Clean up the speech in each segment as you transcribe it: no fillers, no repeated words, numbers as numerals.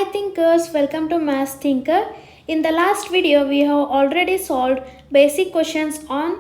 Hi thinkers, welcome to Math Thinker. In the last video, we have already solved basic questions on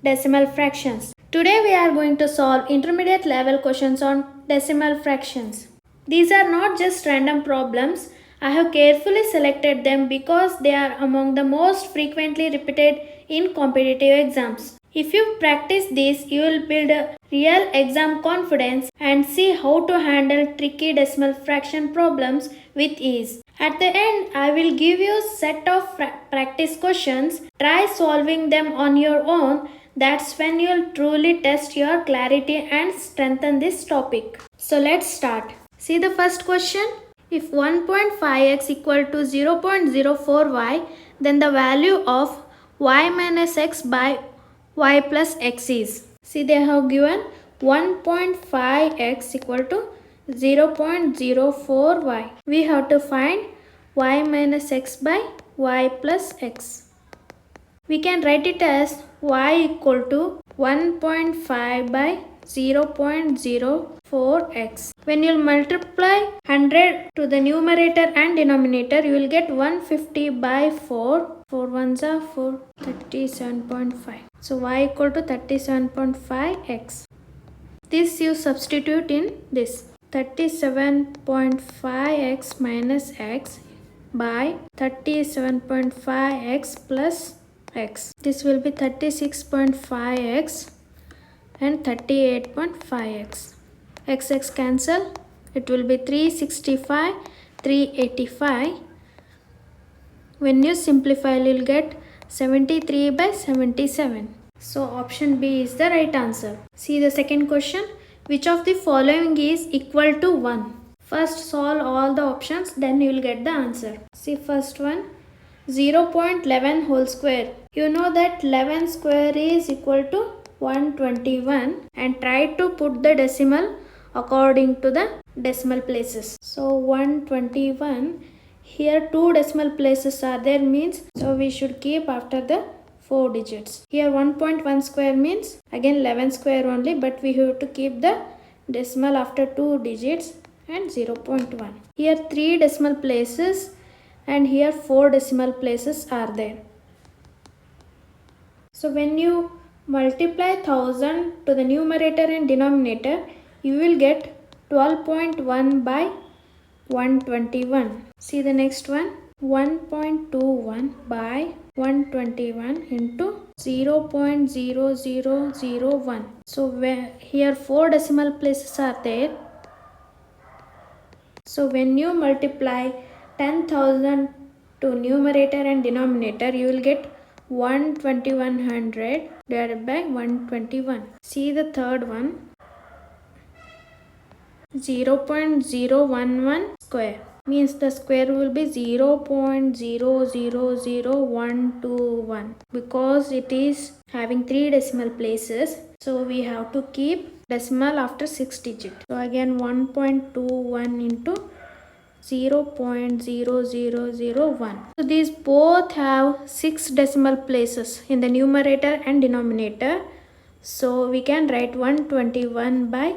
decimal fractions. Today we are going to solve intermediate level questions on decimal fractions. These are not just random problems. I have carefully selected them because they are among the most frequently repeated in competitive exams. If you practice this, you will build a real exam confidence and see how to handle tricky decimal fraction problems with ease. At the end, I will give you a set of practice questions. Try solving them on your own. That's when you'll truly test your clarity and strengthen this topic. So let's start. See the first question. If 1.5x equal to 0.04y, then the value of y minus x by y plus x is. See, they have given 1.5x equal to 0.04y. We have to find y minus x by y plus x. We can write it as y equal to 1.5 by 0.04x. When you multiply 100 to the numerator and denominator, you will get 150 by 4. 4 ones are 4, 37.5. So y equal to 37.5x. This you substitute in this. 37.5x minus x by 37.5x plus x. This will be 36.5x and 38.5x. X cancel. It will be 365, 385. When you simplify, you will get 73 by 77. So option B is the right answer. See the second question. Which of the following is equal to 1? First solve all the options, then you will get the answer. See first one. 0.11 whole square. You know that 11 square is equal to 121 and try to put the decimal according to the decimal places. So 121. Here 2 decimal places are there means, so we should keep after the 4 digits. Here 1.1 square means again 11 square only, but we have to keep the decimal after 2 digits and 0.1. Here 3 decimal places and here 4 decimal places are there. So when you multiply 1000 to the numerator and denominator, you will get 12.1 by 121. See the next one. 1.21 by 121 into 0.0001. So here 4 decimal places are there. So when you multiply 10,000 to numerator and denominator, you will get 12100 divided by 121. See the third one. 0.011 square means the square will be 0.000121 because it is having 3 decimal places, so we have to keep decimal after 6 digit. So again 1.21 into 0.0001. So these both have 6 decimal places in the numerator and denominator, so we can write 121 by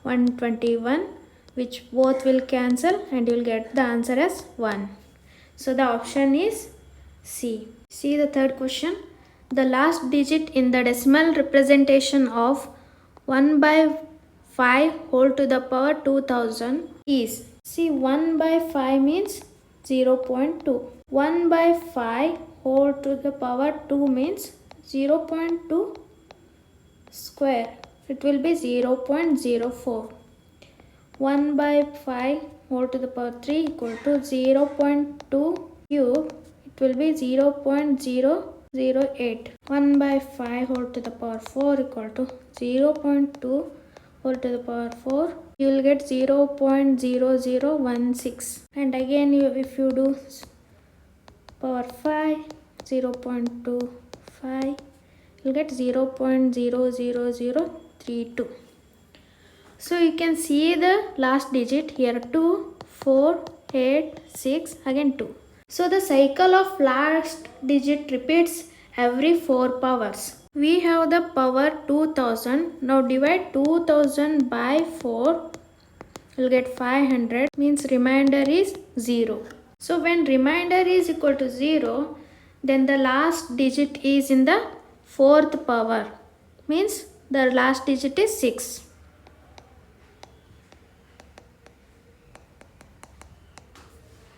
121, which both will cancel and you will get the answer as 1. So the option is C. See the third question. The last digit in the decimal representation of 1 by 5 whole to the power 2000 is. See 1 by 5 means 0.2. 1 by 5 whole to the power 2 means 0.2 square. It will be 0.04. 1 by 5 whole to the power 3 equal to 0.2 cube. It will be 0.008. 1 by 5 whole to the power 4 equal to 0.2 whole to the power 4. You will get 0.0016. And again if you do power 5, 0.25, you will get 0.00032. So you can see the last digit here 2, 4, 8, 6, again 2. So the cycle of last digit repeats every 4 powers. We have the power 2000. Now divide 2000 by 4. You'll get 500. Means remainder is 0. So when remainder is equal to 0, then the last digit is in the fourth power, means the last digit is 6.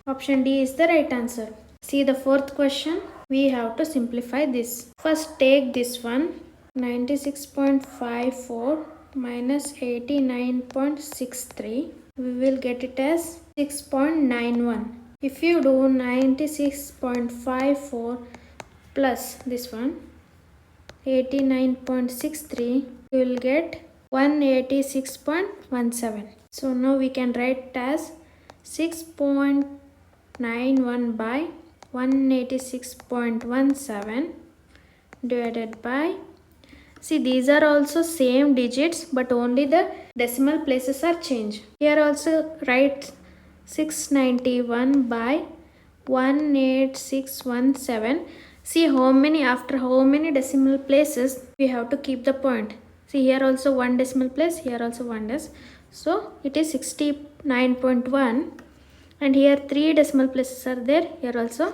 Option D is the right answer. See the fourth question. We have to simplify this. First take this one, 96.54 minus 89.63. We will get it as 6.91. If you do 96.54 plus this one, 89.63, you will get 186.17. So now we can write it as 6.91 by 186.17 divided by, see these are also same digits but only the decimal places are changed. Here also write 691 by 18617. See after how many decimal places we have to keep the point. See here also one decimal place, here also one decimal. So it is 69.1, and here 3 decimal places are there, here also.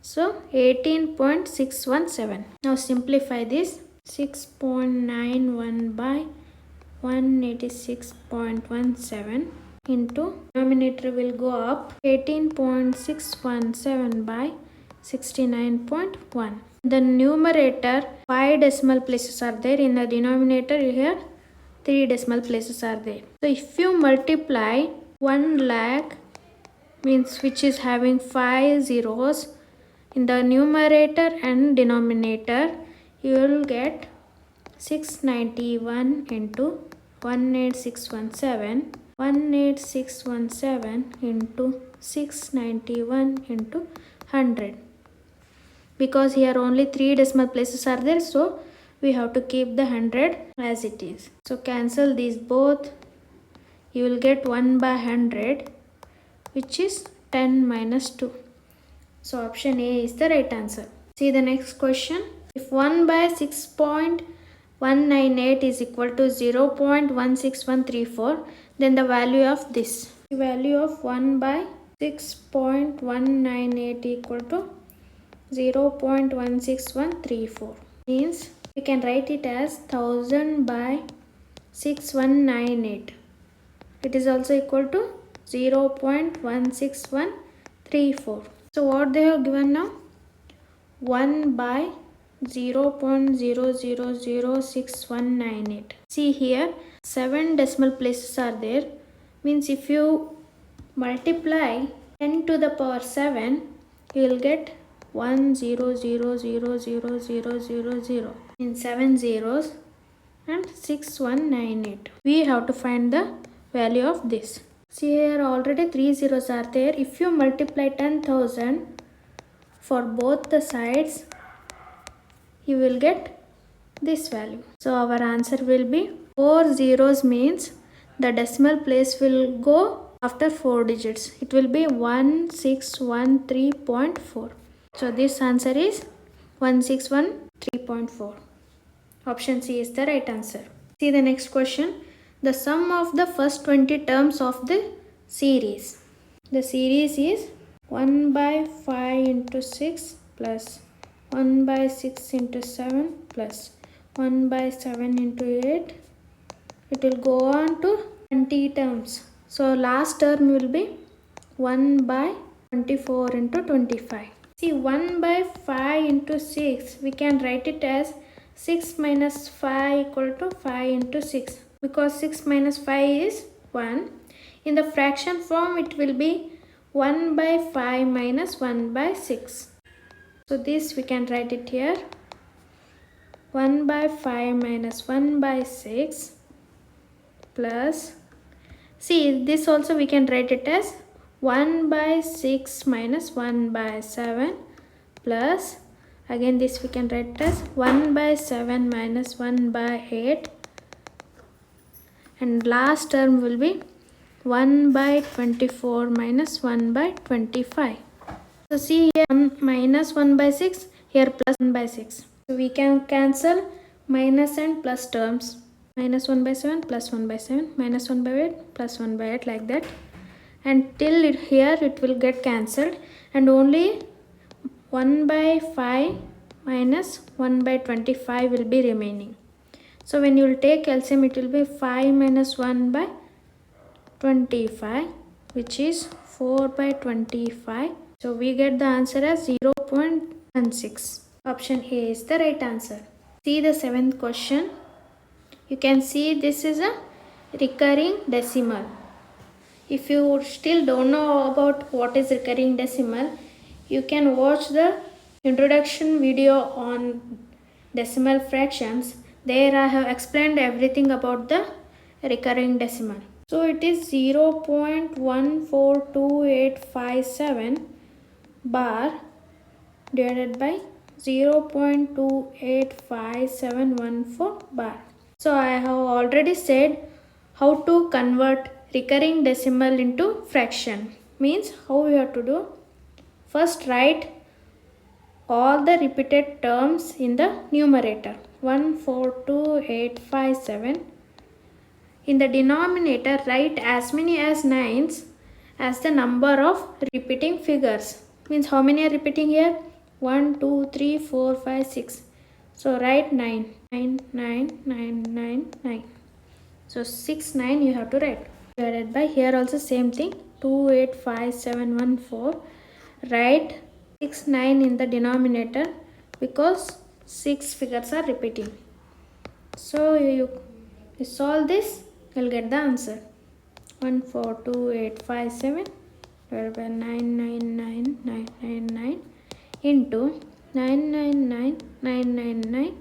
So 18.617. Now simplify this. 6.91 by 186.17 into denominator will go up 18.617 by 69.1. The numerator 5 decimal places are there, in the denominator here 3 decimal places are there. So if you multiply 1 lakh, means which is having 5 zeros in the numerator and denominator, you will get 691 into 18617, 18617 into 691 into 100. Because here only 3 decimal places are there, so we have to keep the 100 as it is. So cancel these both. You will get 1 by 100, which is 10 minus 2. So option A is the right answer. See the next question. If 1 by 6.198 is equal to 0.16134, then the value of this. The value of 1 by 6.198 equal to 0.16134. Means we can write it as 1000 by 6198. It is also equal to 0.16134. So what they have given now? 1 by 0.000619. See here 7 decimal places are there. Means if you multiply 10 to the power 7, you will get 1000000 in 7 zeros and 6198. We have to find the value of this. See here already 3 zeros are there. If you multiply 10,000 for both the sides, you will get this value. So our answer will be 4 zeros, means the decimal place will go after 4 digits. It will be 1613.4. So this answer is 1613.4. Option C is the right answer. See the next question. The sum of the first 20 terms of the series. The series is 1 by 5 into 6 plus 1 by 6 into 7 plus 1 by 7 into 8. It will go on to 20 terms. So last term will be 1 by 24 into 25. See 1 by 5 into 6, we can write it as 6 minus 5 equal to 5 into 6. Because 6 minus 5 is 1. In the fraction form it will be 1 by 5 minus 1 by 6. So this we can write it here. 1 by 5 minus 1 by 6 plus, see this also we can write it as 1 by 6 minus 1 by 7 plus, again this we can write it as 1 by 7 minus 1 by 8, and last term will be 1 by 24 minus 1 by 25. So see here 1 minus 1 by 6, here plus 1 by 6. So we can cancel minus and plus terms. Minus 1 by 7 plus 1 by 7, minus 1 by 8 plus 1 by 8, like that. and till here it will get cancelled, and only 1 by 5 minus 1 by 25 will be remaining. So when you will take LCM, it will be 5 minus 1 by 25, which is 4 by 25. So we get the answer as 0.16. Option A is the right answer. See the 7th question. You can see this is a recurring decimal. If you still don't know about what is recurring decimal, you can watch the introduction video on decimal fractions. There I have explained everything about the recurring decimal. So it is 0.142857 bar divided by 0.285714 bar. So I have already said how to convert recurring decimal into fraction. Means how we have to do. First write all the repeated terms in the numerator. 142857. In the denominator, write as many as 9s as the number of repeating figures. Means how many are repeating here? 1, 2, 3, 4, 5, 6. So write 9. 9, 9, 9, 9, 9. So 6, 9 you have to write. Divided by, here also same thing, 285714. Write 6, 9 in the denominator because 6 figures are repeating. So you solve this, you will get the answer. 142857 divided by 999999 into 999999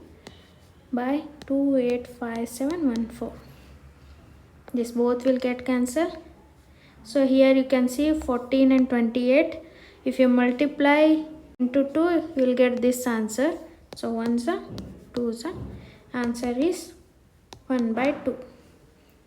by 285714. This both will get cancelled. So here you can see 14 and 28. If you multiply into 2, you will get this answer. So 1s are 2s are. Answer is 1 by 2.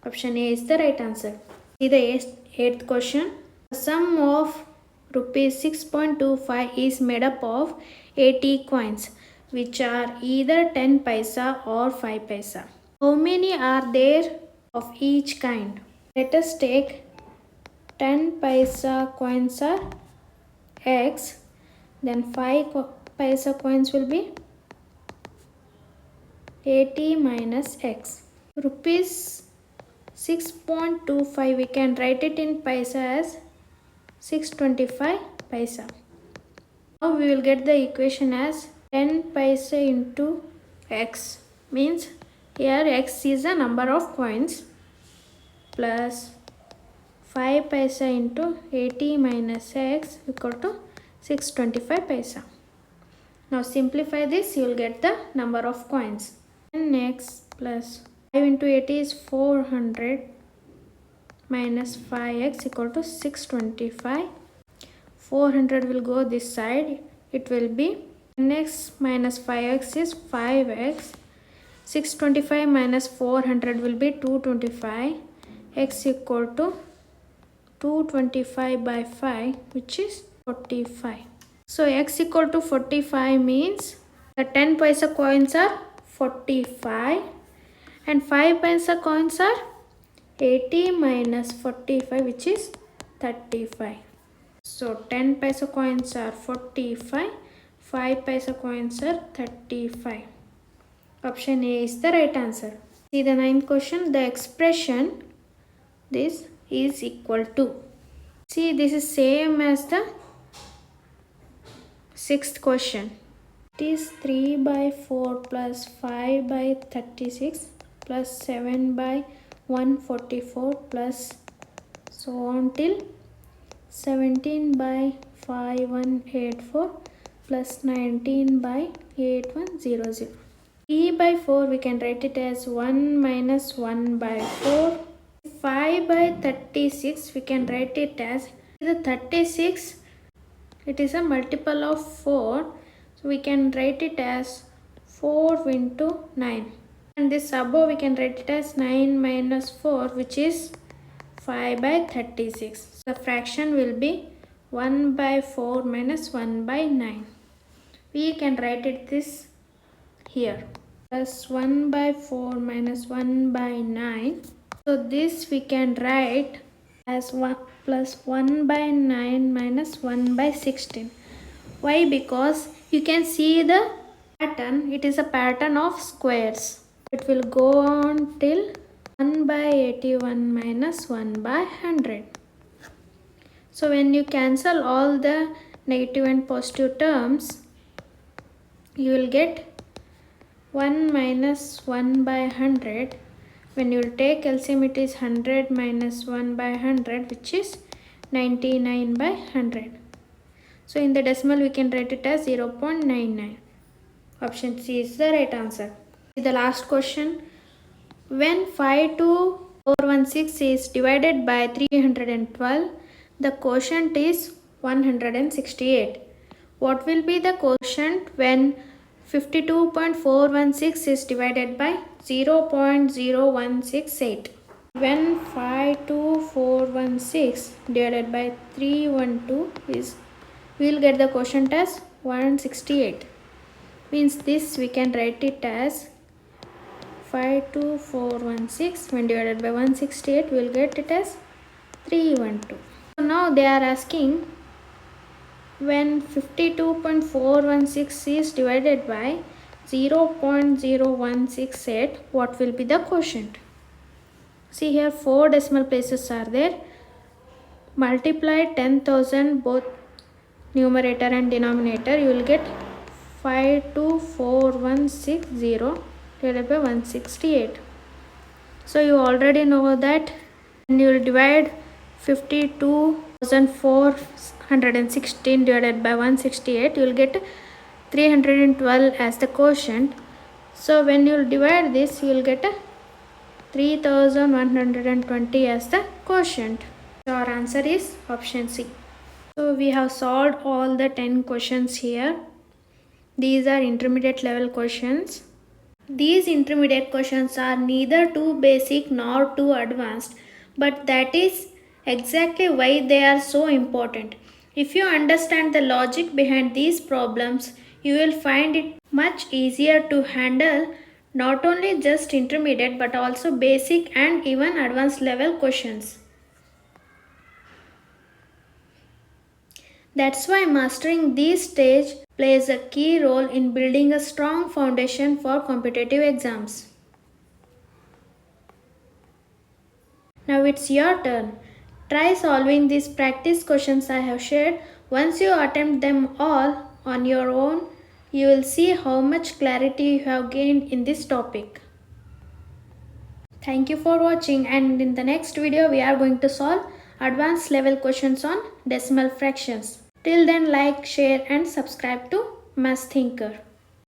Option A is the right answer. See the 8th question. The sum of rupees 6.25 is made up of 80 coins, which are either 10 paisa or 5 paisa. How many are there of each kind? Let us take 10 paisa coins are X, then 5 paisa coins will be 80 minus X. Rupees 6.25, we can write it in paisa as 625 paisa. Now we will get the equation as 10 paisa into X. Means here X is the number of coins plus 5 paisa into 80 minus X equal to 625 paisa. Now simplify this, you will get the number of coins. 10x plus 5 into 80 is 400 minus 5x equal to 625. 400 will go this side. It will be 10x minus 5x is 5x. 625 minus 400 will be 225. X equal to 225 by 5, which is 45. So x equal to 45 means the 10 paisa coins are 45 and 5 paisa coins are 80 minus 45, which is 35. So 10 paisa coins are 45, 5 paisa coins are 35. Option A is the right answer. See the 9th question. The expression this is equal to. See, this is same as the 6th question. It is 3 by 4 plus 5 by 36 plus 7 by 144 plus so on till 17 by 5184 plus 19 by 8100. 3 by 4 we can write it as 1 minus 1 by 4. 5 by 36 we can write it as the 36, it is a multiple of 4, so we can write it as 4 into 9, and this above we can write it as 9 minus 4, which is 5 by 36. The fraction will be 1 by 4 minus 1 by 9. We can write it this here plus 1 by 4 minus 1 by 9. So this we can write as 1 plus 1 by 9 minus 1 by 16. Why? Because you can see the pattern. It is a pattern of squares. It will go on till 1 by 81 minus 1 by 100. So when you cancel all the negative and positive terms, you will get 1 minus 1 by 100. When you take LCM, it is 100 minus 1 by 100, which is 99 by 100. So in the decimal, we can write it as 0.99. Option C is the right answer. The last question. When 52416 is divided by 312, the quotient is 168. What will be the quotient when 52.416 is divided by 0.0168? When 52416 divided by 312 is, we will get the quotient as 168. Means this we can write it as 52416 when divided by 168, we will get it as 312. So now they are asking when 52.416 is divided by 0.0168, what will be the quotient? See here, 4 decimal places are there. Multiply 10,000 both numerator and denominator, you will get 524,160 divided by 168. So you already know that when you will divide 52,416 divided by 168, you will get 312 as the quotient. So when you will divide this, you will get 3,120 as the quotient. So our answer is option C. So we have solved all the 10 questions here. These are intermediate level questions. These intermediate questions are neither too basic nor too advanced, but that is exactly why they are so important. If you understand the logic behind these problems, you will find it much easier to handle not only just intermediate but also basic and even advanced level questions. That's why mastering this stage plays a key role in building a strong foundation for competitive exams. Now it's your turn. Try solving these practice questions I have shared. Once you attempt them all on your own, you will see how much clarity you have gained in this topic. Thank you for watching, and in the next video we are going to solve advanced level questions on decimal fractions. Till then, like, share and subscribe to Math Thinker.